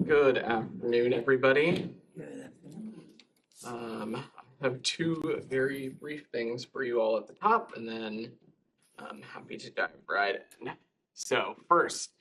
Good afternoon, everybody. I have two very brief things for you all at the top, and then I'm happy to dive right in. So, first,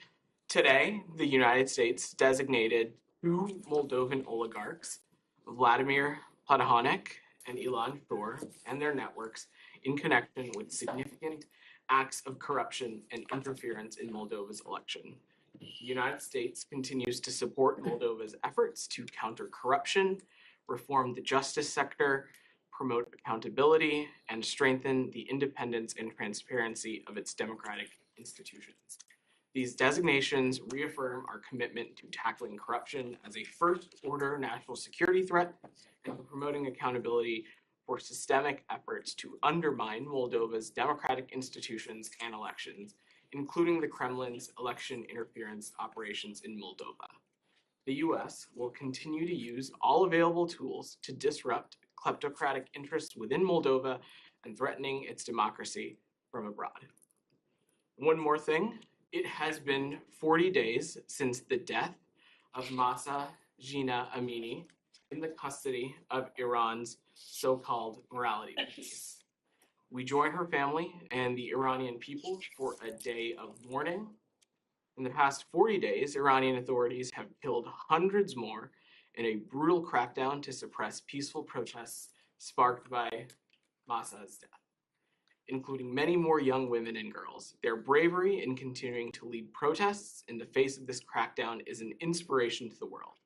today, the United States designated two Moldovan oligarchs, Vladimir Plahotniuc and Ilan Shor, and their networks in connection with significant acts of corruption and interference in Moldova's election. The United States continues to support Moldova's efforts to counter corruption, reform the justice sector, promote accountability, and strengthen the independence and transparency of its democratic institutions. These designations reaffirm our commitment to tackling corruption as a first-order national security threat and for promoting accountability for systemic efforts to undermine Moldova's democratic institutions and elections, including the Kremlin's election interference operations in Moldova. The U.S. will continue to use all available tools to disrupt kleptocratic interests within Moldova and threatening its democracy from abroad. One more thing, it has been 40 days since the death of Mahsa Jina Amini in the custody of Iran's so-called morality police. We join her family and the Iranian people for a day of mourning. In the past 40 days, Iranian authorities have killed hundreds more in a brutal crackdown to suppress peaceful protests sparked by Mahsa's death, including many more young women and girls. Their bravery in continuing to lead protests in the face of this crackdown is an inspiration to the world.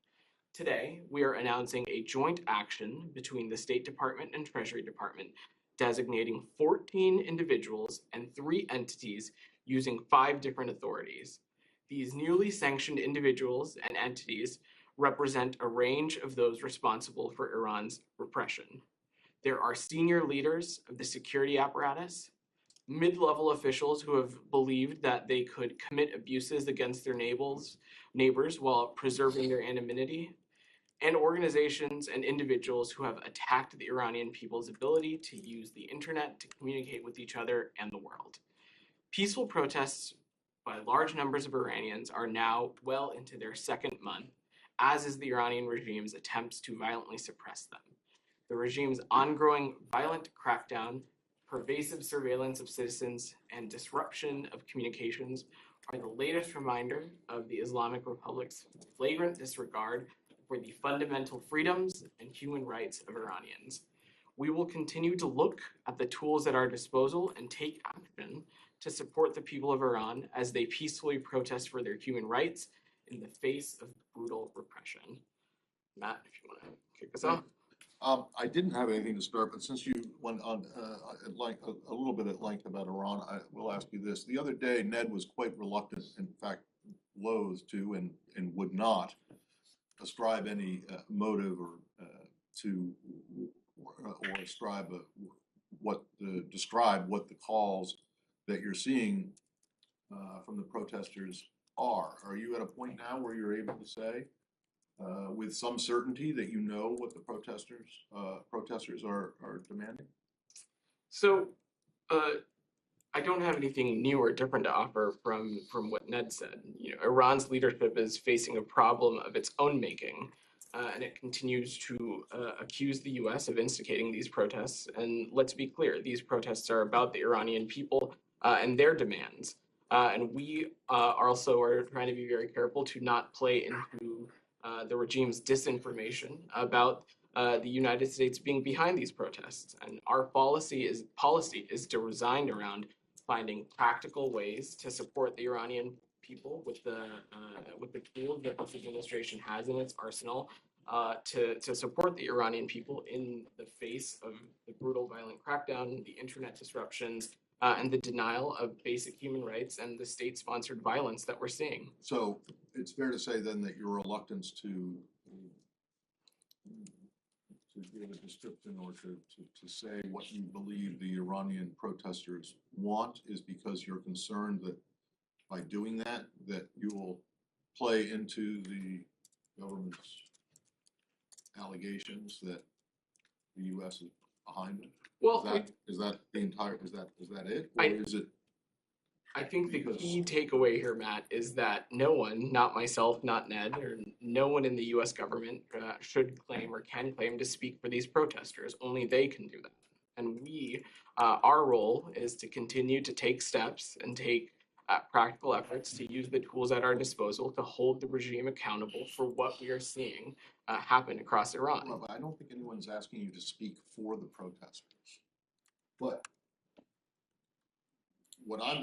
Today, we are announcing a joint action between the State Department and Treasury Department designating 14 individuals and 3 entities using 5 different authorities. These newly sanctioned individuals and entities represent a range of those responsible for Iran's repression. There are senior leaders of the security apparatus, mid-level officials who have believed that they could commit abuses against their neighbors while preserving their anonymity, and organizations and individuals who have attacked the Iranian people's ability to use the internet to communicate with each other and the world. Peaceful protests by large numbers of Iranians are now well into their second month, as is the Iranian regime's attempts to violently suppress them. The regime's ongoing violent crackdown, pervasive surveillance of citizens, and disruption of communications are the latest reminder of the Islamic Republic's flagrant disregard for the fundamental freedoms and human rights of Iranians. We will continue to look at the tools at our disposal and take action to support the people of Iran as they peacefully protest for their human rights in the face of brutal repression. Matt, if you want to kick us off. I didn't have anything to start, but since you went on a little bit at length about Iran, I will ask you this. The other day, Ned was quite reluctant, in fact, loath to and would not ascribe any motive or describe what the calls that you're seeing from the protesters are. Are you at a point now where you're able to say with some certainty that you know what the protesters are demanding? So, I don't have anything new or different to offer from what Ned said. Iran's leadership is facing a problem of its own making, and it continues to accuse the U.S. of instigating these protests. And let's be clear, these protests are about the Iranian people and their demands. And we also are trying to be very careful to not play into the regime's disinformation about the United States being behind these protests. And our policy is designed around finding practical ways to support the Iranian people with the tools that this administration has in its arsenal to support the Iranian people in the face of the brutal, violent crackdown, the internet disruptions, and the denial of basic human rights and the state-sponsored violence that we're seeing. So it's fair to say then that your reluctance to give a description or to say what you believe the Iranian protesters want is because you're concerned that by doing that you will play into the government's allegations that the U.S. is behind it? Well, is that it, or is it? I think the Because- key takeaway here, Matt, is that no one, not myself, not Ned, or no one in the U.S. government should claim or can claim to speak for these protesters. Only they can do that. And our role is to continue to take steps and take practical efforts to use the tools at our disposal to hold the regime accountable for what we are seeing happen across Iran. Well, I don't think anyone's asking you to speak for the protesters. But what I'm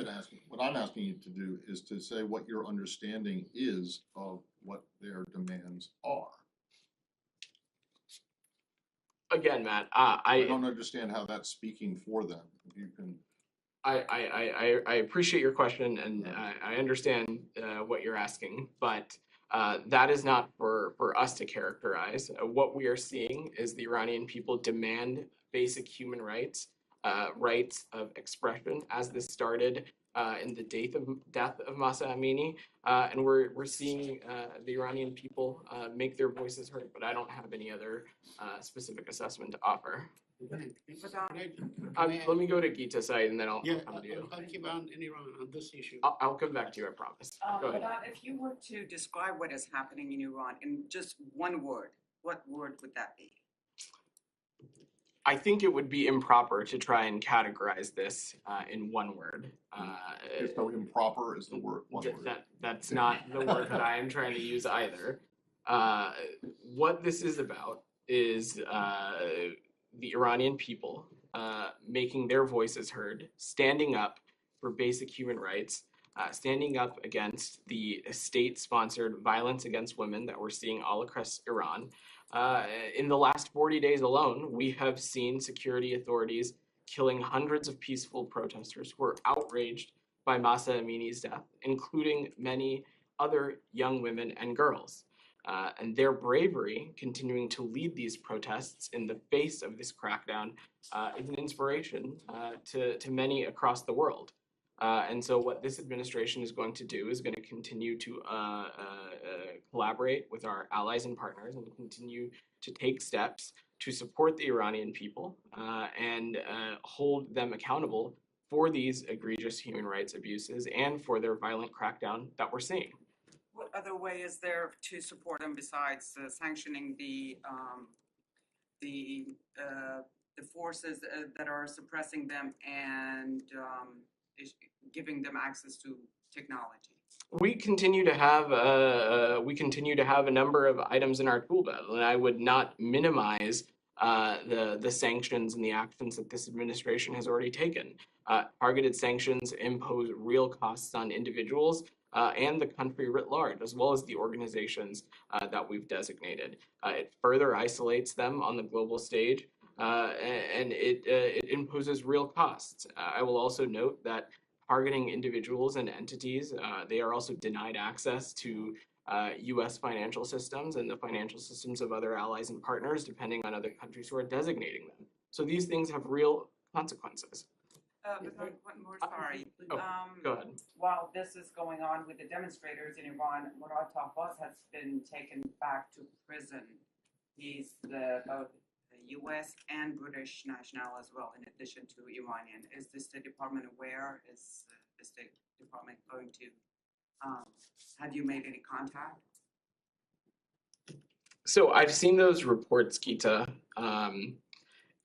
asking you to do is to say what your understanding is of what their demands are. Again, Matt, I don't understand how that's speaking for them. If you can, I appreciate your question, and I understand what you're asking, but that is not for us to characterize. What we are seeing is the Iranian people demand basic human rights, rights of expression, as this started in the death of Masa Amini, and we're seeing the Iranian people make their voices heard. But I don't have any other specific assessment to offer. Let me go to Gita's side, and then I'll come to you. I'll keep on in Iran on this issue. I'll come back to you, I promise. Go ahead. But if you were to describe what is happening in Iran in just one word, what word would that be? I think it would be improper to try and categorize this in one word. so improper is the word. One word. That's not the word that I am trying to use either. What this is about is the Iranian people making their voices heard, standing up for basic human rights, standing up against the state-sponsored violence against women that we're seeing all across Iran. In the last 40 days alone, we have seen security authorities killing hundreds of peaceful protesters who are outraged by Masa Amini's death, including many other young women and girls. And their bravery, continuing to lead these protests in the face of this crackdown, is an inspiration to many across the world. And so what this administration is going to do is going to continue to collaborate with our allies and partners and continue to take steps to support the Iranian people and hold them accountable for these egregious human rights abuses and for their violent crackdown that we're seeing. What other way is there to support them besides sanctioning the forces that are suppressing them and giving them access to technology? We continue to have a number of items in our tool belt, and I would not minimize the sanctions and the actions that this administration has already taken. Targeted sanctions impose real costs on individuals and the country writ large, as well as the organizations that we've designated. It further isolates them on the global stage, and it imposes real costs. I will also note that targeting individuals and entities, they are also denied access to U.S. financial systems and the financial systems of other allies and partners, depending on other countries who are designating them. So these things have real consequences. One more, sorry. Go ahead. While this is going on with the demonstrators in Iran, Murad Tahbaz has been taken back to prison. He's both U.S. and British national as well, in addition to Iranian. Is the State Department aware? Is the State Department going to, have you made any contact? So I've seen those reports, Gita,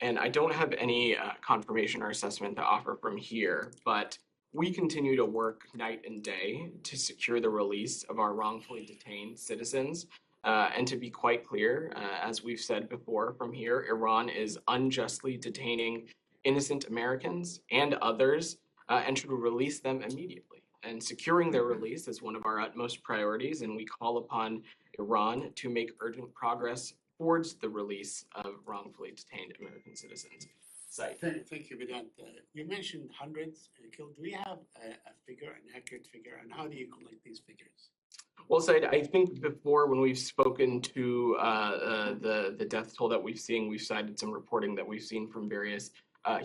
and I don't have any confirmation or assessment to offer from here, but we continue to work night and day to secure the release of our wrongfully detained citizens. And to be quite clear, as we've said before from here, Iran is unjustly detaining innocent Americans and others and should release them immediately. And securing their release is one of our utmost priorities, and we call upon Iran to make urgent progress towards the release of wrongfully detained American citizens. Thank you, Vedant. You mentioned hundreds killed. Do we have a figure, an accurate figure, and how do you collect these figures? Well, Said, I think before when we've spoken to the death toll that we've seen, we've cited some reporting that we've seen from various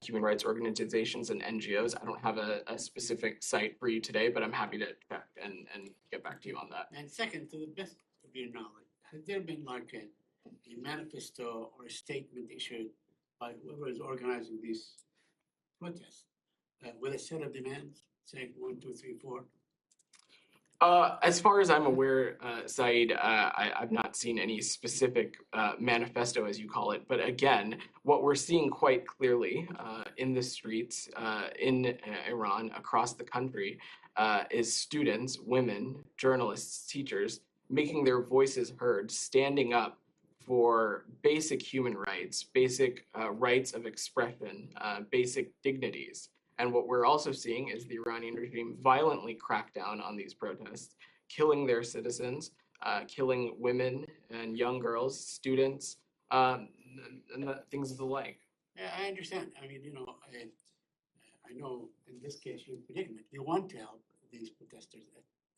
human rights organizations and NGOs. I don't have a specific site for you today, but I'm happy to check and get back to you on that. And second, to the best of your knowledge, has there been like a manifesto or a statement issued by whoever is organizing these protests with a set of demands? saying 1, 2, 3, 4? As far as I'm aware, Saeed, I've not seen any specific manifesto, as you call it. But again, what we're seeing quite clearly in the streets in Iran, across the country, is students, women, journalists, teachers making their voices heard, standing up for basic human rights, basic rights of expression, basic dignities. And what we're also seeing is the Iranian regime violently crack down on these protests, killing their citizens, killing women and young girls, students, and things of the like. Yeah, I understand. I mean, I know in this case you're in predicament. You want to help these protesters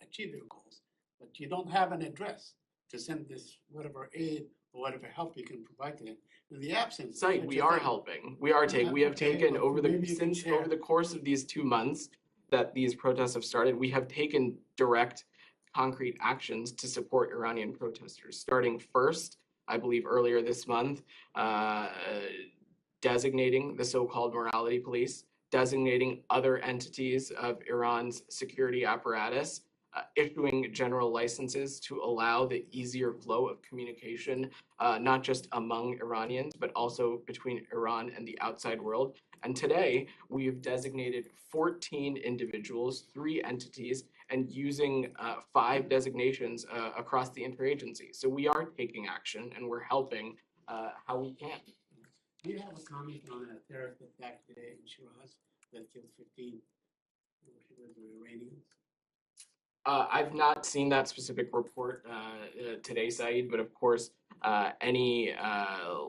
achieve their goals, but you don't have an address to send this whatever aid or whatever help you can provide to them. In the absence, Saeed, we are helping. We are taking. We have Okay, taken but over the maybe you can share. over the course of these 2 months that these protests have started. We have taken direct, concrete actions to support Iranian protesters. Starting first, I believe earlier this month, designating the so-called morality police, designating other entities of Iran's security apparatus, issuing general licenses to allow the easier flow of communication, not just among Iranians, but also between Iran and the outside world. And today, we've designated 14 individuals, 3 entities, and using 5 designations across the interagency. So we are taking action, and we're helping how we can. Do you have a comment on a terrorist attack today in Shiraz that killed 15 Iranians? I've not seen that specific report today, Saeed, but of course, any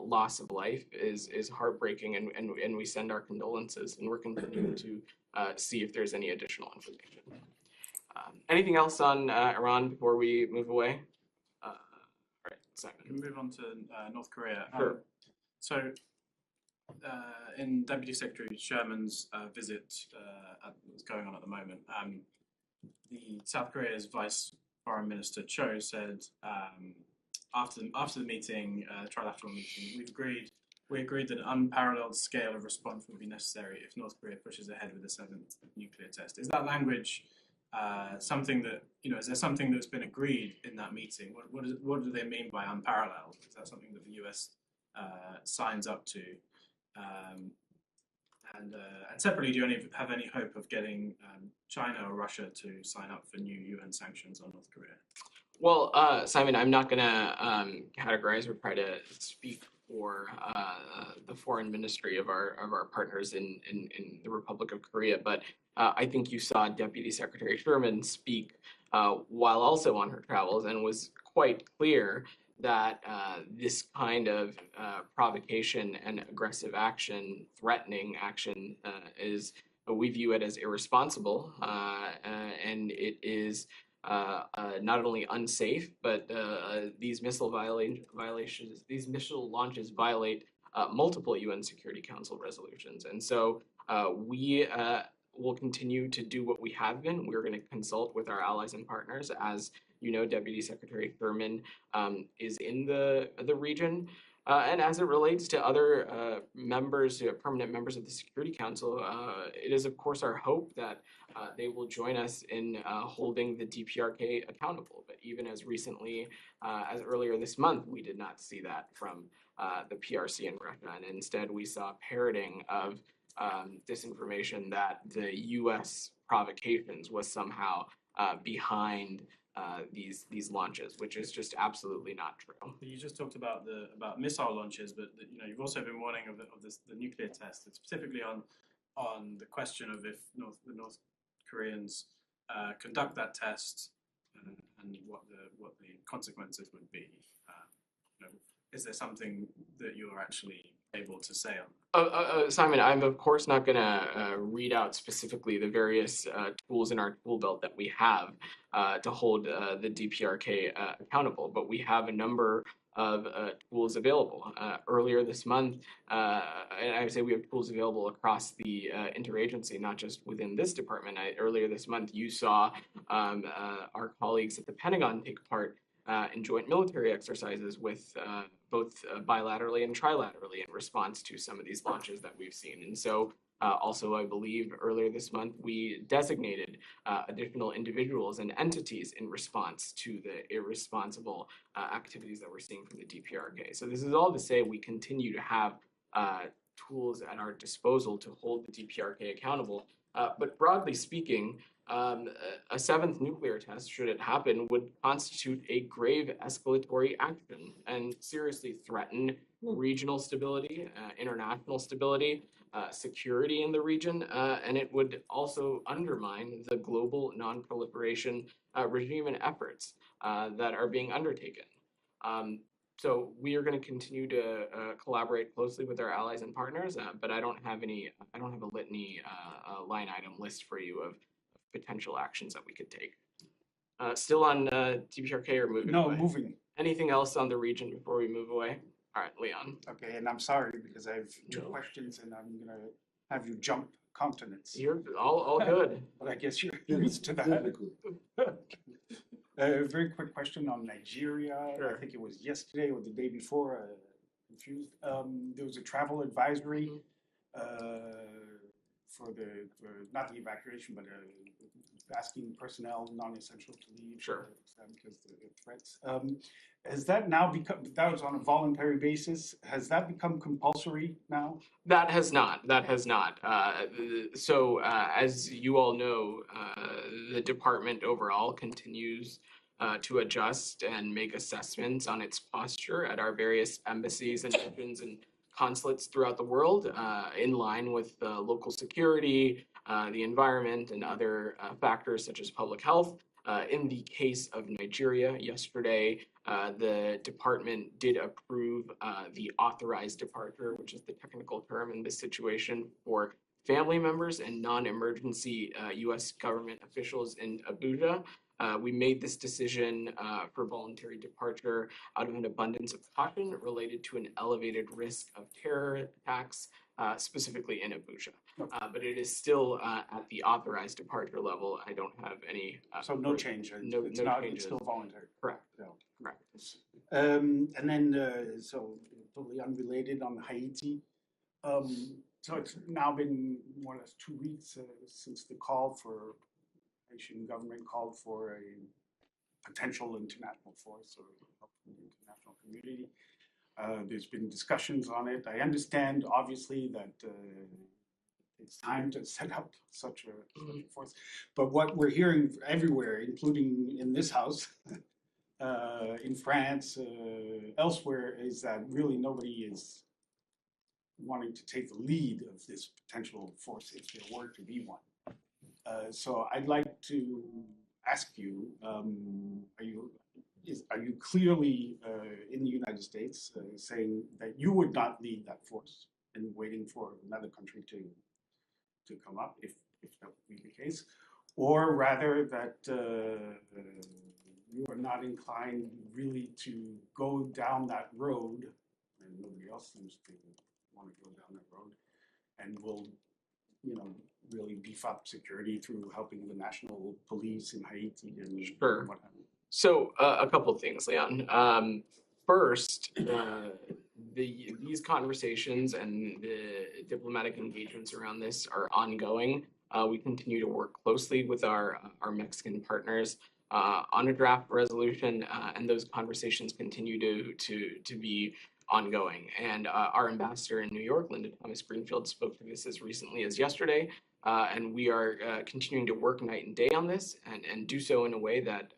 loss of life is heartbreaking, and we send our condolences, and we're continuing to see if there's any additional information. Anything else on Iran before we move away? All right, Simon. We can move on to North Korea. Sure. So, in Deputy Secretary Sherman's visit that's going on at the moment, the South Korea's Vice Foreign Minister Cho said after the meeting, trilateral meeting, we agreed that an unparalleled scale of response would be necessary if North Korea pushes ahead with the 7th nuclear test. Is that language something that, is there something that's been agreed in that meeting? What do they mean by unparalleled? Is that something that the US signs up to? And separately, do you have any hope of getting China or Russia to sign up for new UN sanctions on North Korea? Well, Simon, I'm not going to categorize or try to speak for the foreign ministry of our partners in the Republic of Korea, but I think you saw Deputy Secretary Sherman speak while also on her travels, and was quite clear that this kind of provocation and aggressive action, threatening action, we view it as irresponsible, and it is not only unsafe, but these missile violations, these missile launches violate multiple UN Security Council resolutions. And so we will continue to do what we have been. We're going to consult with our allies and partners. As you know, Deputy Secretary Thurman is in the region. And as it relates to other permanent members of the Security Council, it is, of course, our hope that they will join us in holding the DPRK accountable. But even as recently as earlier this month, we did not see that from the PRC in Russia. And instead, we saw parroting of disinformation that the U.S. provocations was somehow behind these launches, which is just absolutely not true. You just talked about missile launches, but you've also been warning of the nuclear test, and specifically on the question of if the North Koreans conduct that test and what the consequences would be. Is there something that you're actually able to say on? Simon, I'm of course not going to read out specifically the various tools in our tool belt that we have to hold the DPRK accountable, but we have a number of tools available. Earlier this month, and I would say we have tools available across the interagency, not just within this department. Earlier this month, you saw our colleagues at the Pentagon take part in joint military exercises with both bilaterally and trilaterally in response to some of these launches that we've seen. And so Also, I believe earlier this month, we designated additional individuals and entities in response to the irresponsible activities that we're seeing from the DPRK. So this is all to say we continue to have tools at our disposal to hold the DPRK accountable. But broadly speaking, a seventh nuclear test, should it happen, would constitute a grave escalatory action and seriously threaten regional stability, international stability, security in the region, and it would also undermine the global non-proliferation regime and efforts that are being undertaken. So we are going to continue to collaborate closely with our allies and partners, but I don't have a litany line item list for you of potential actions that we could take. Still on DPRK or moving No, away? moving. Anything else on the region before we move away? All right, Leon. Okay, and I'm sorry because I have two No. questions and I'm gonna have you jump continents. You're all good. But I guess you're used to that. Typically. A very quick question on Nigeria. Sure. I think it was yesterday or the day before, confused. There was a travel advisory for not the evacuation, but asking personnel non-essential to leave. Sure. Because of the threats. Has that now become, that was on a voluntary basis, has that become compulsory now? That has not. So, as you all know, the department overall continues to adjust and make assessments on its posture at our various embassies and missions and consulates throughout the world, in line with local security, the environment, and other factors such as public health. In the case of Nigeria, yesterday, the department did approve the authorized departure, which is the technical term in this situation, for family members and non-emergency U.S. government officials in Abuja. We made this decision for voluntary departure out of an abundance of caution related to an elevated risk of terror attacks, specifically in Abuja. But it is still at the authorized departure level. I don't have any. So no change, No it's changes. still voluntary. Correct. No. Correct. And then, so totally unrelated on Haiti. So it's now been more or less 2 weeks since the Haitian government called for a potential international force or help from the international community. There's been discussions on it. I understand, obviously, that it's time to set up such a force. But what we're hearing everywhere, including in this house, in France, elsewhere, is that really nobody is wanting to take the lead of this potential force if there were to be one. So I'd like to ask you, are you clearly in the United States saying that you would not lead that force and waiting for another country to come up if that would be the case, or rather that you are not inclined really to go down that road, and nobody else seems to want to go down that road, and will, really beef up security through helping the national police in Haiti and Sure. what have you. So a couple of things, Leon. First, these conversations and the diplomatic engagements around this are ongoing. We continue to work closely with our Mexican partners on a draft resolution, and those conversations continue to be ongoing. And our ambassador in New York, Linda Thomas Greenfield, spoke to this as recently as yesterday. And we are continuing to work night and day on this and do so in a way that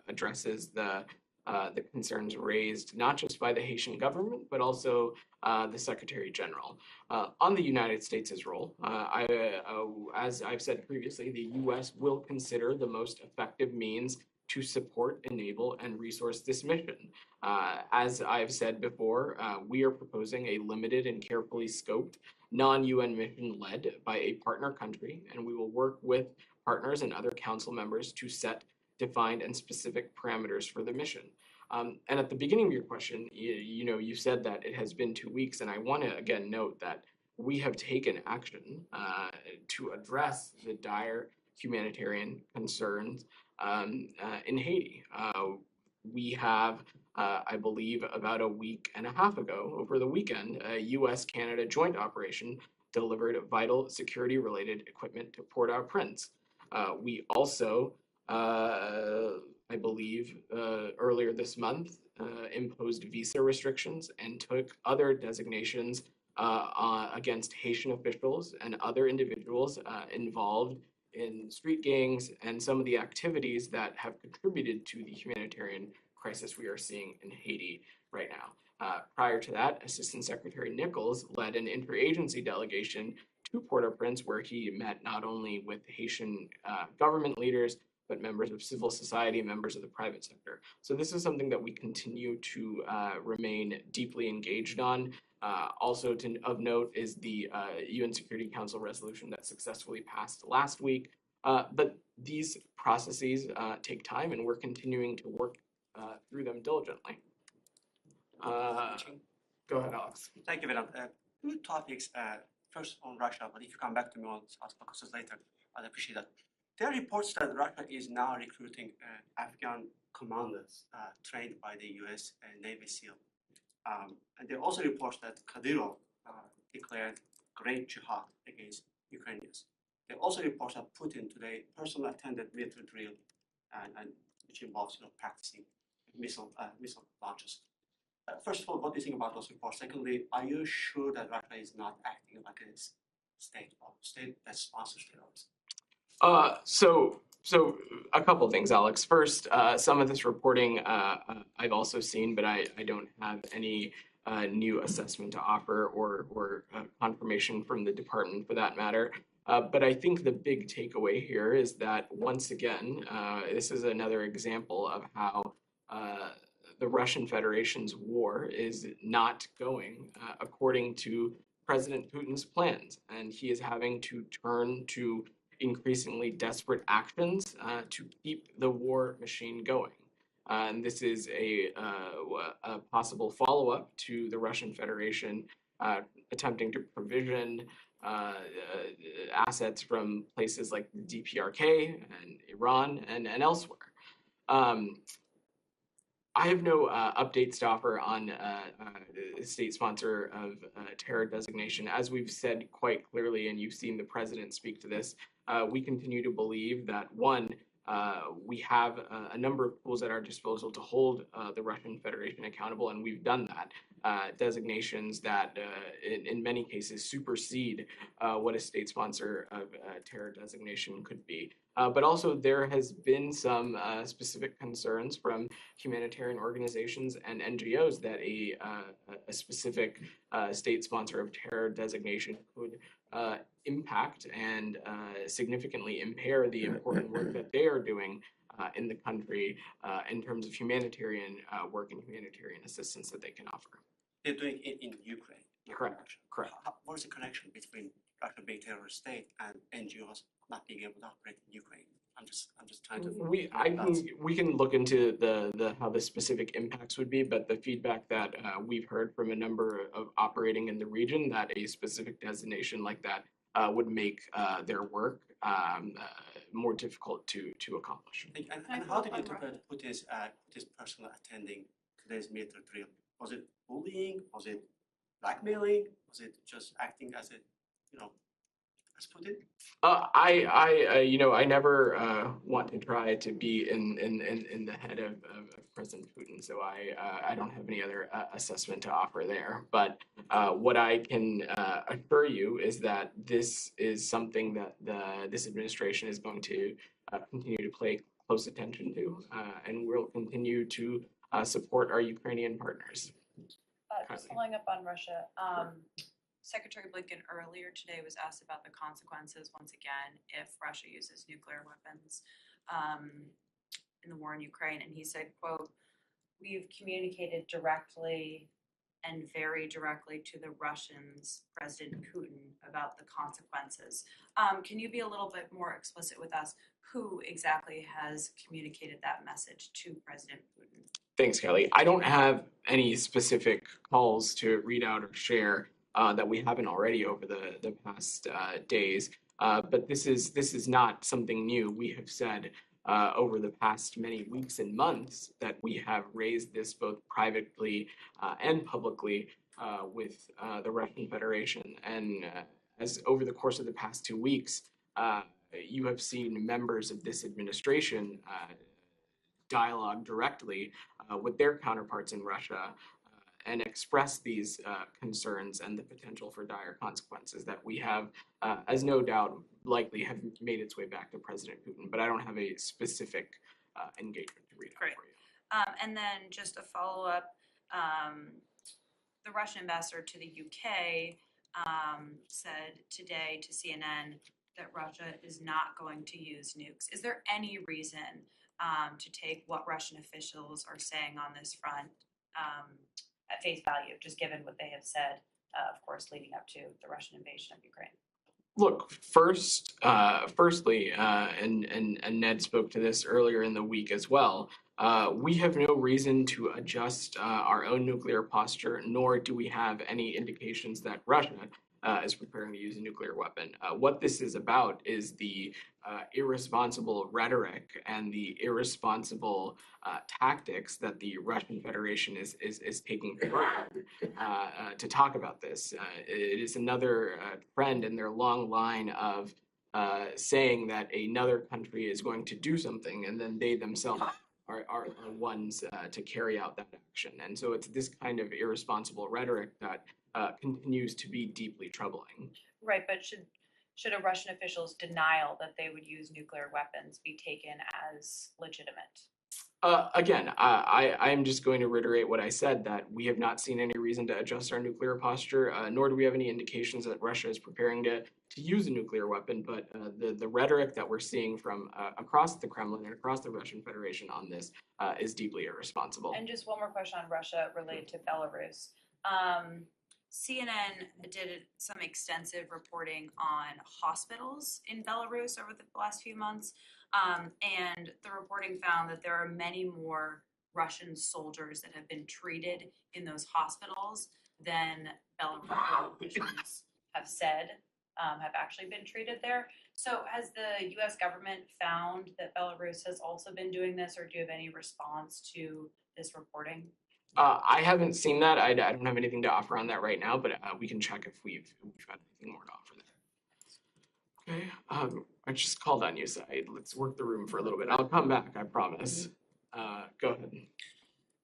addresses the concerns raised not just by the Haitian government, but also the Secretary General. On the United States' role, as I've said previously, the U.S. will consider the most effective means to support, enable, and resource this mission. As I've said before, we are proposing a limited and carefully scoped non-UN mission led by a partner country, and we will work with partners and other council members to set defined and specific parameters for the mission. And at the beginning of your question, you said that it has been 2 weeks, and I want to again note that we have taken action to address the dire humanitarian concerns in Haiti. We have, I believe, about a week and a half ago, over the weekend, a U.S.-Canada joint operation delivered vital security-related equipment to Port-au-Prince. We also, I believe, earlier this month, imposed visa restrictions and took other designations against Haitian officials and other individuals involved in street gangs and some of the activities that have contributed to the humanitarian crisis we are seeing in Haiti right now. Prior to that, Assistant Secretary Nichols led an interagency delegation to Port-au-Prince, where he met not only with Haitian government leaders, but members of civil society, members of the private sector. So this is something that we continue to remain deeply engaged on. Also of note is the UN Security Council resolution that successfully passed last week. But these processes take time, and we're continuing to work through them diligently. Go ahead, Alex. Thank you, Vedant. Two topics. First on Russia, but if you come back to me on questions later, I'd appreciate that. There are reports that Russia is now recruiting Afghan commanders trained by the U.S. Navy SEAL. And there are also reports that Kadyrov declared great jihad against Ukrainians. There are also reports that Putin today personally attended military drill, and which involves practicing missile launches. First of all, what do you think about those reports? Secondly, are you sure that Russia is not acting like a state that sponsors terrorism? So a couple things, Alex. First, some of this reporting I've also seen, but I don't have any new assessment to offer or confirmation from the department for that matter. But I think the big takeaway here is that once again, this is another example of how the Russian Federation's war is not going according to President Putin's plans, and he is having to turn to increasingly desperate actions to keep the war machine going. And this is a possible follow-up to the Russian Federation attempting to provision assets from places like the DPRK and Iran and elsewhere. I have no updates to offer on state sponsor of terror designation. As we've said quite clearly, and you've seen the president speak to this, we continue to believe that, one, we have a number of tools at our disposal to hold the Russian Federation accountable, and we've done that. Designations that, in many cases, supersede what a state sponsor of terror designation could be. But also, there has been some specific concerns from humanitarian organizations and NGOs that a specific state sponsor of terror designation could impact and significantly impair the important work that they are doing in the country in terms of humanitarian work and humanitarian assistance that they can offer. They're doing it in Ukraine. Correct. What is the connection between Russia being a terrorist state and NGOs not being able to operate in Ukraine? I'm just trying to. We can look into the how the specific impacts would be, but the feedback that we've heard from a number of operating in the region, that a specific designation like that would make their work more difficult to accomplish. And how did you interpret Putin's personal attending today's military drill? Was it bullying? Was it blackmailing? Was it just acting as a, as Putin? I never want to try to be in the head of President Putin, so I don't have any other assessment to offer there. But what I can assure you is that this is something that this administration is going to continue to pay close attention to, and we'll continue to support our Ukrainian partners. Just following up on Russia, Secretary Blinken earlier today was asked about the consequences, once again, if Russia uses nuclear weapons in the war in Ukraine. And he said, quote, "We've communicated directly and very directly to the Russians, President Putin, about the consequences." Can you be a little bit more explicit with us? Who exactly has communicated that message to President Putin? Thanks, Kelly. I don't have any specific calls to read out or share that we haven't already over the past days. But this is not something new. We have said over the past many weeks and months that we have raised this both privately and publicly with the Russian Federation. And as over the course of the past 2 weeks, you have seen members of this administration dialogue directly with their counterparts in Russia and express these concerns and the potential for dire consequences that we have, as no doubt likely have made its way back to President Putin. But I don't have a specific engagement to read out Great. for you. And then just a follow-up, the Russian ambassador to the UK said today to CNN that Russia is not going to use nukes. Is there any reason to take what Russian officials are saying on this front at face value, just given what they have said, of course, leading up to the Russian invasion of Ukraine? Look, firstly, and Ned spoke to this earlier in the week as well. We have no reason to adjust our own nuclear posture, nor do we have any indications that Russia is preparing to use a nuclear weapon. What this is about is the irresponsible rhetoric and the irresponsible tactics that the Russian Federation is taking to talk about this. It is another trend in their long line of saying that another country is going to do something, and then they themselves are ones to carry out that action. And so it's this kind of irresponsible rhetoric that continues to be deeply troubling. Right, but should a Russian official's denial that they would use nuclear weapons be taken as legitimate? Again, I am just going to reiterate what I said, that we have not seen any reason to adjust our nuclear posture, nor do we have any indications that Russia is preparing to use a nuclear weapon. But the rhetoric that we're seeing from across the Kremlin and across the Russian Federation on this is deeply irresponsible. And just one more question on Russia related to Belarus. CNN did some extensive reporting on hospitals in Belarus over the last few months, and the reporting found that there are many more Russian soldiers that have been treated in those hospitals than Belarusian officials have said have actually been treated there. So has the U.S. government found that Belarus has also been doing this, or do you have any response to this reporting? I haven't seen that. I don't have anything to offer on that right now, but we can check if we've got anything more to offer there. Okay. I just called on you, Saeed. Let's work the room for a little bit. I'll come back, I promise. Go ahead.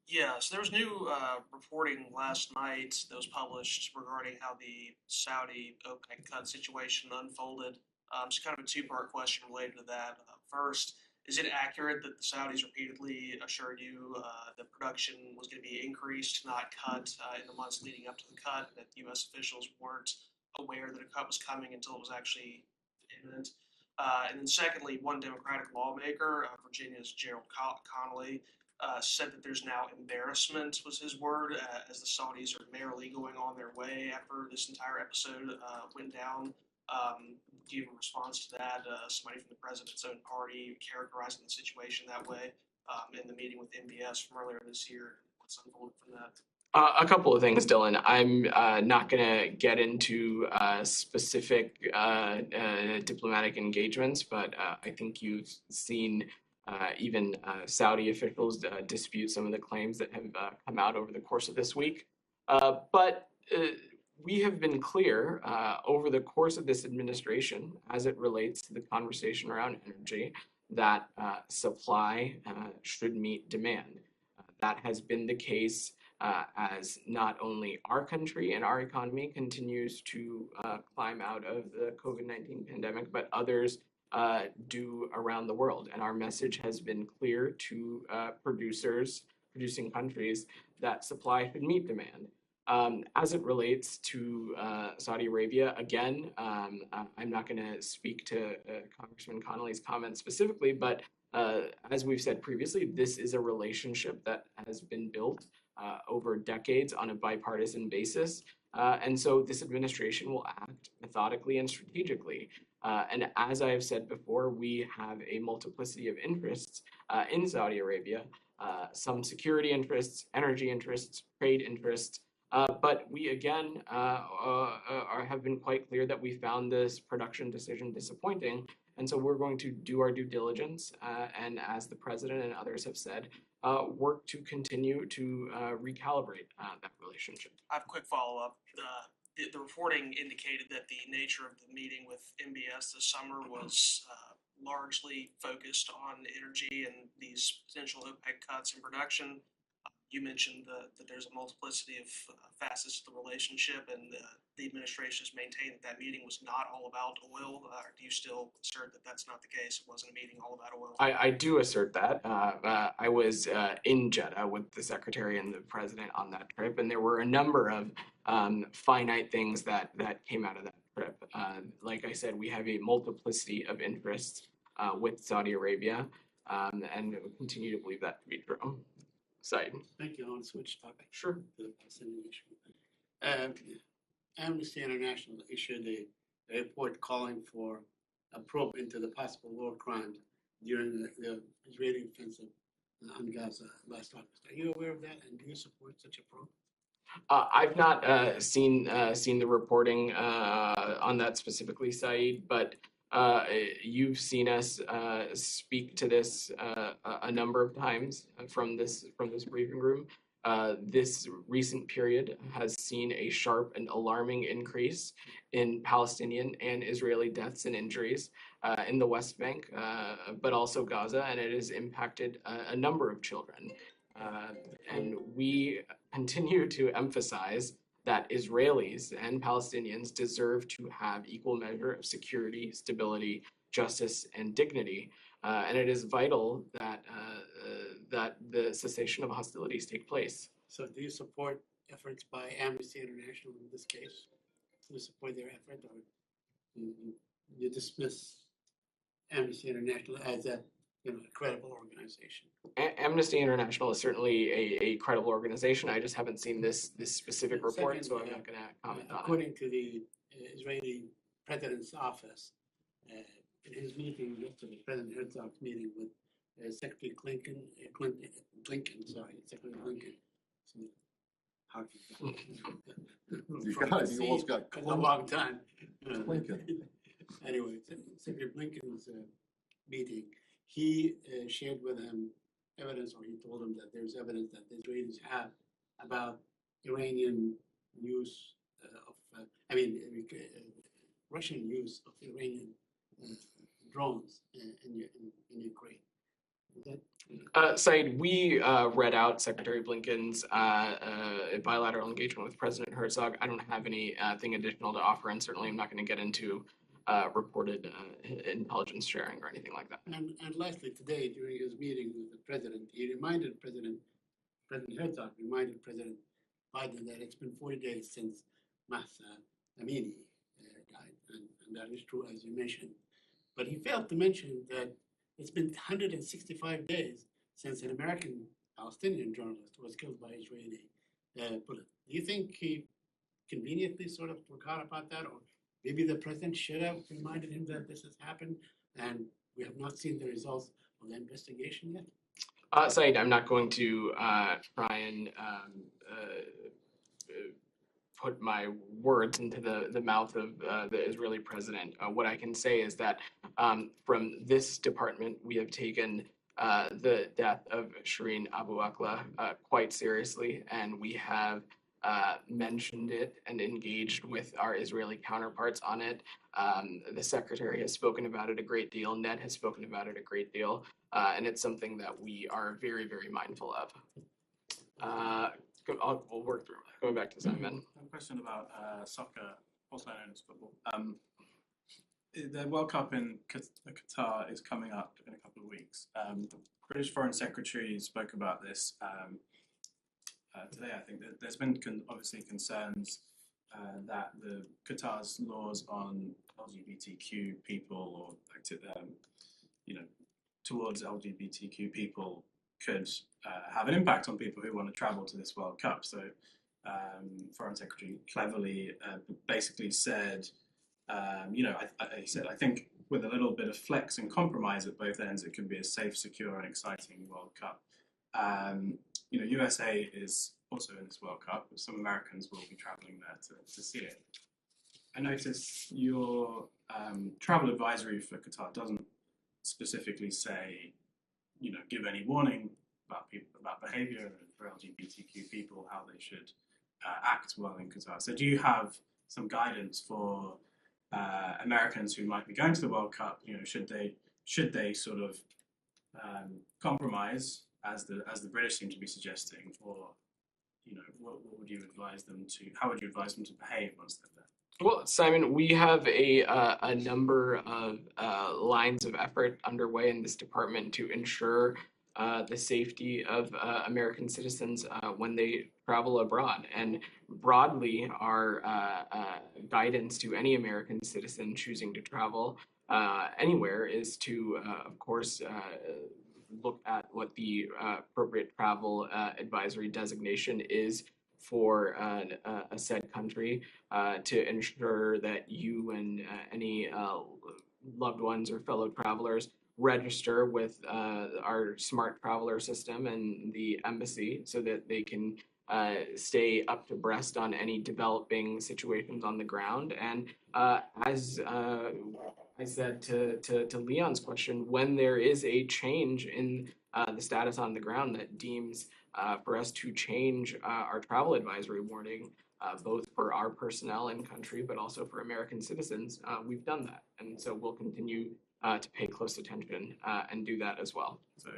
Yeah, so there was new reporting last night that was published regarding how the Saudi OPEC cut situation unfolded. It's kind of a two-part question related to that. First, is it accurate that the Saudis repeatedly assured you that production was going to be increased, not cut, in the months leading up to the cut, that U.S. officials weren't aware that a cut was coming until it was actually imminent? And then secondly, one Democratic lawmaker, Virginia's Gerald Connolly, said that there's now embarrassment, was his word, as the Saudis are merrily going on their way after this entire episode went down. Do you have a response to that? Somebody from the president's own party characterizing the situation that way in the meeting with MBS from earlier this year. What's unfolded from that? A couple of things, Dylan. I'm not going to get into specific diplomatic engagements, but I think you've seen even Saudi officials dispute some of the claims that have come out over the course of this week. But we have been clear over the course of this administration, as it relates to the conversation around energy, that supply should meet demand. That has been the case as not only our country and our economy continues to climb out of the COVID-19 pandemic, but others do around the world. And our message has been clear to producing countries, that supply should meet demand. As it relates to Saudi Arabia, again, I'm not going to speak to Congressman Connolly's comments specifically, but as we've said previously, this is a relationship that has been built over decades on a bipartisan basis. And so this administration will act methodically and strategically. And as I have said before, we have a multiplicity of interests in Saudi Arabia, some security interests, energy interests, trade interests. But we, again, have been quite clear that we found this production decision disappointing. And so we're going to do our due diligence, and as the president and others have said, work to continue to recalibrate that relationship. I have a quick follow-up. the reporting indicated that the nature of the meeting with MBS this summer was largely focused on energy and these potential OPEC cuts in production. You mentioned that there's a multiplicity of facets to the relationship, and the administration has maintained that meeting was not all about oil. Do you still assert that that's not the case? It wasn't a meeting all about oil? I do assert that. I was in Jeddah with the secretary and the president on that trip, and there were a number of finite things that came out of that trip. Like I said, we have a multiplicity of interests with Saudi Arabia, and we continue to believe that to be true. Said. Thank you. I want to switch topics. Sure. To the Palestinian issue. Amnesty International issued a report calling for a probe into the possible war crimes during the Israeli offensive on Gaza last August. Are you aware of that, and do you support such a probe? I've not seen the reporting on that specifically, Saeed, but you've seen us speak to this a number of times from this briefing room. This recent period has seen a sharp and alarming increase in Palestinian and Israeli deaths and injuries in the West Bank, but also Gaza, and it has impacted a number of children. And we continue to emphasize that Israelis and Palestinians deserve to have equal measure of security, stability, justice, and dignity. And it is vital that that the cessation of hostilities take place. So do you support efforts by Amnesty International in this case? Do you support their effort, or you dismiss Amnesty International as a credible organization? Amnesty International is certainly a credible organization. I just haven't seen this specific report, so I'm not going to comment on it. According to the Israeli President's office, in his meeting yesterday, President Herzog's meeting with Secretary Secretary Blinken. How You almost got a long time. Blinken. Anyway, Secretary Blinken's meeting, he shared with him evidence, or he told him that there's evidence that the Israelis have about Iranian use Russian use of Iranian drones in Ukraine. Said, we read out Secretary Blinken's bilateral engagement with President Herzog. I don't have anything additional to offer, and certainly I'm not going to get into reported intelligence sharing or anything like that. And lastly, today during his meeting with the president, President Herzog reminded President Biden that it's been 40 days since Mahsa Amini died, and that is true, as you mentioned. But he failed to mention that it's been 165 days since an American Palestinian journalist was killed by Israeli bullet. Do you think he conveniently sort of forgot about that, or maybe the president should have reminded him that this has happened and we have not seen the results of the investigation yet? Said, I'm not going to try and put my words into the mouth of the Israeli president. What I can say is that from this department, we have taken the death of Shireen Abu Akleh quite seriously, and we have mentioned it and engaged with our Israeli counterparts on it. The secretary has spoken about it a great deal. Ned has spoken about it a great deal, and it's something that we are very, very mindful of. We'll work through it. Going back to Simon. A question about soccer, also known as football. The World Cup in Qatar is coming up in a couple of weeks. The British Foreign Secretary spoke about this today. I think that there's been obviously concerns that the Qatar's laws on LGBTQ people, or towards LGBTQ people, could have an impact on people who want to travel to this World Cup. So Foreign Secretary cleverly basically said, he said, I think with a little bit of flex and compromise at both ends, it can be a safe, secure, and exciting World Cup. USA is also in this World Cup, but some Americans will be traveling there to see it. I noticed your travel advisory for Qatar doesn't specifically say, give any warning about behavior for LGBTQ people, how they should act well in Qatar. So do you have some guidance for Americans who might be going to the World Cup. You know, should they sort of compromise as the British seem to be suggesting, or you know, what would you advise them to? How would you advise them to behave once they're there? Well, Simon, we have a number of lines of effort underway in this department to ensure the safety of American citizens when they travel abroad. And broadly, our guidance to any American citizen choosing to travel anywhere is to, of course, look at what the appropriate travel advisory designation is for a said country to ensure that you and any loved ones or fellow travelers register with our smart traveler system and the embassy so that they can stay up to breast on any developing situations on the ground. And as I said to Leon's question, when there is a change in the status on the ground that deems for us to change our travel advisory warning, both for our personnel in country, but also for American citizens, we've done that. And so we'll continue to pay close attention and do that as well. So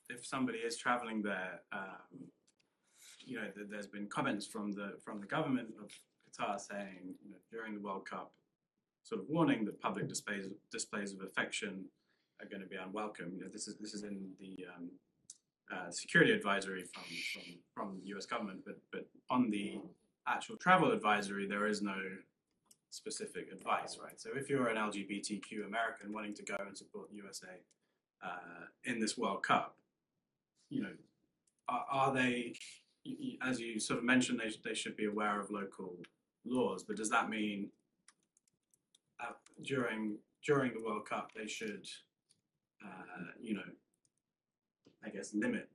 if somebody is traveling there, you know, there's been comments from the government of Qatar saying, you know, during the World Cup, sort of warning that public displays of affection are going to be unwelcome. You know, this is in the security advisory from the U.S. government, but on the actual travel advisory, there is no specific advice, right? So if you're an LGBTQ American wanting to go and support the USA in this World Cup, you know, are they, as you sort of mentioned, they should be aware of local laws, but does that mean during the World Cup they should, you know, I guess, limit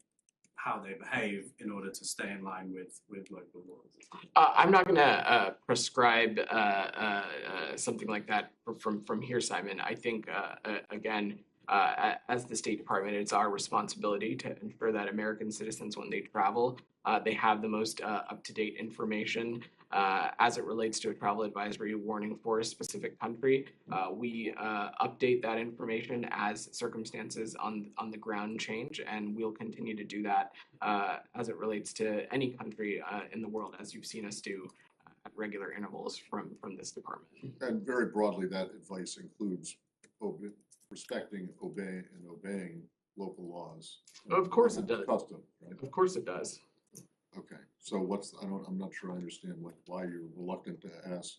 how they behave in order to stay in line with local laws? I'm not going to prescribe something like that from here, Simon. I think, again, as the State Department, it's our responsibility to ensure that American citizens, when they travel, they have the most up-to-date information as it relates to a travel advisory warning for a specific country. We update that information as circumstances on the ground change, and we'll continue to do that as it relates to any country in the world, as you've seen us do at regular intervals from this department. And very broadly, that advice includes respecting, obeying local laws. Of course it does. Custom, right? Of course it does. Okay, so I'm not sure I understand why you're reluctant to answer.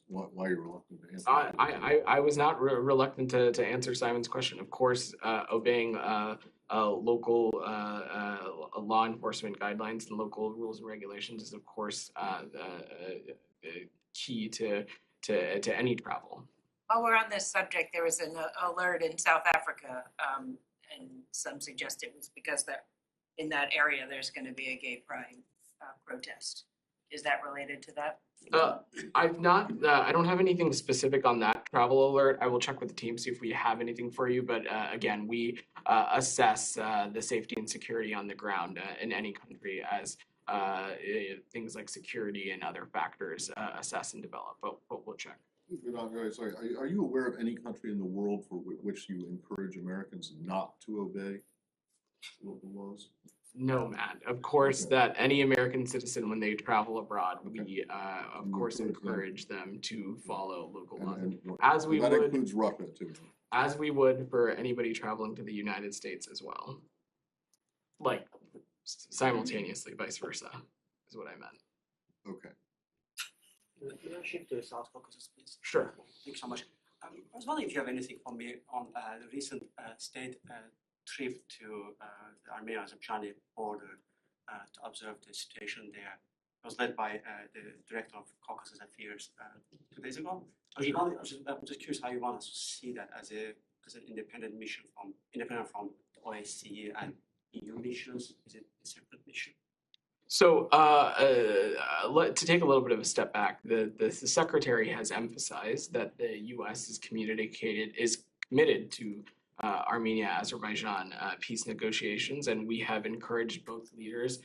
I was not reluctant to answer Simon's question. Of course, obeying local law enforcement guidelines and local rules and regulations is, of course, key to any travel. While we're on this subject, there was an alert in South Africa, and some suggest it was because that in that area there's going to be a gay pride protest. Is that related to that? I've not. I don't have anything specific on that travel alert. I will check with the team, see if we have anything for you. But again, we assess the safety and security on the ground in any country as things like security and other factors assess and develop. But we'll check. Sorry, are you aware of any country in the world for which you encourage Americans not to obey local laws? No, Matt. Of course, that any American citizen, when they travel abroad, we of course encourage them to follow local laws, as we that would. Includes Russia too. As we would for anybody traveling to the United States as well, like simultaneously, vice versa, is what I meant. Okay. Can I shift to South Caucasus, please? Sure. Thank you so much. I was wondering if you have anything for me on the recent state trip to the Armenian-Azerbaijani border to observe the situation there. It was led by the director of Caucasus Affairs 2 days ago. I'm just curious how you want us to see that as an independent mission independent from the OSCE and EU missions. Is it a separate mission? So to take a little bit of a step back, the secretary has emphasized that the U.S. is committed to Armenia-Azerbaijan peace negotiations, and we have encouraged both leaders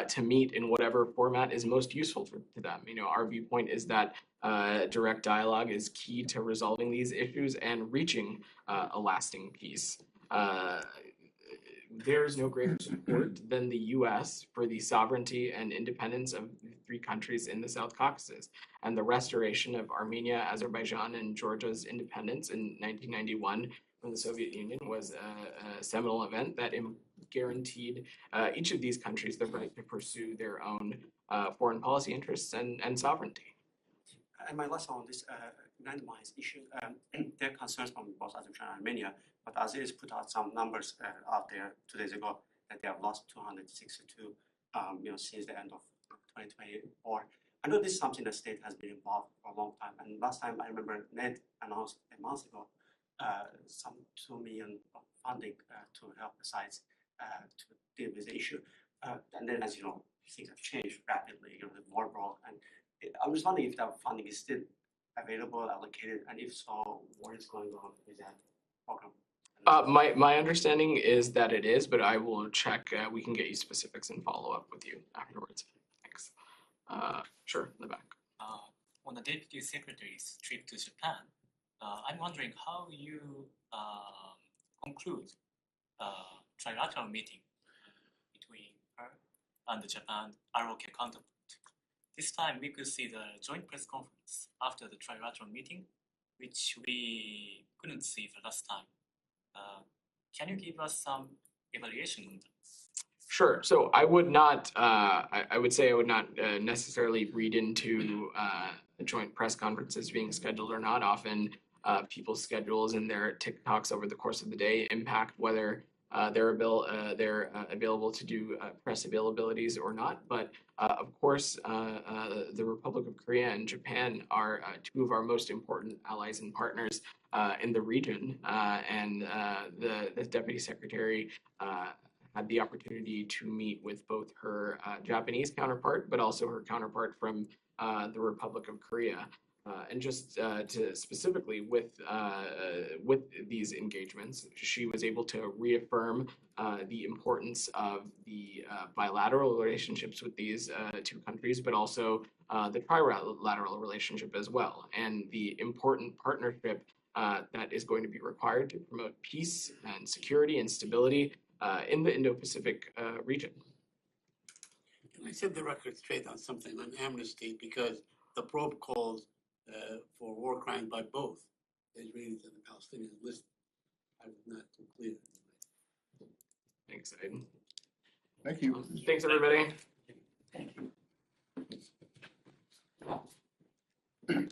to meet in whatever format is most useful to them. Our viewpoint is that direct dialogue is key to resolving these issues and reaching a lasting peace. There's no greater support than the U.S. for the sovereignty and independence of the three countries in the South Caucasus, and the restoration of Armenia, Azerbaijan, and Georgia's independence in 1991 from the Soviet Union was a seminal event that guaranteed each of these countries the right to pursue their own foreign policy interests and sovereignty. And my last one on this landmines issue, there are concerns from both Azerbaijan and Armenia, but Aziz put out some numbers out there 2 days ago that they have lost 262, since the end of 2024. I know this is something the state has been involved for a long time, and last time I remember Ned announced a month ago some 2 million of funding to help the sites to deal with the issue. And then, as you know, things have changed rapidly. The war broke, and I'm just wondering if that funding is still available, allocated, and if so, what is going on with that program? My understanding is that it is, but I will check. We can get you specifics and follow up with you afterwards. Thanks. Sure, in the back. On the Deputy Secretary's trip to Japan, I'm wondering how you conclude trilateral meeting between her and the Japan ROK counterpart. This time we could see the joint press conference after the trilateral meeting, which we couldn't see the last time. Can you give us some evaluation on that? Sure. So I would not. I would say I would not necessarily read into joint press conferences being scheduled or not. Often, people's schedules and their TikToks over the course of the day impact whether they're available to do press availabilities or not. But of course, the Republic of Korea and Japan are two of our most important allies and partners in the region. And the Deputy Secretary had the opportunity to meet with both her Japanese counterpart, but also her counterpart from the Republic of Korea. And just to specifically with these engagements, she was able to reaffirm the importance of the bilateral relationships with these two countries, but also the trilateral relationship as well, and the important partnership that is going to be required to promote peace and security and stability in the Indo-Pacific region. Can I set the record straight on something on Amnesty, because the probe calls for war crimes by both the Israelis and the Palestinians listed. I was not too clear. Thanks, Aiden. Thank you. Thanks, everybody. Thank you.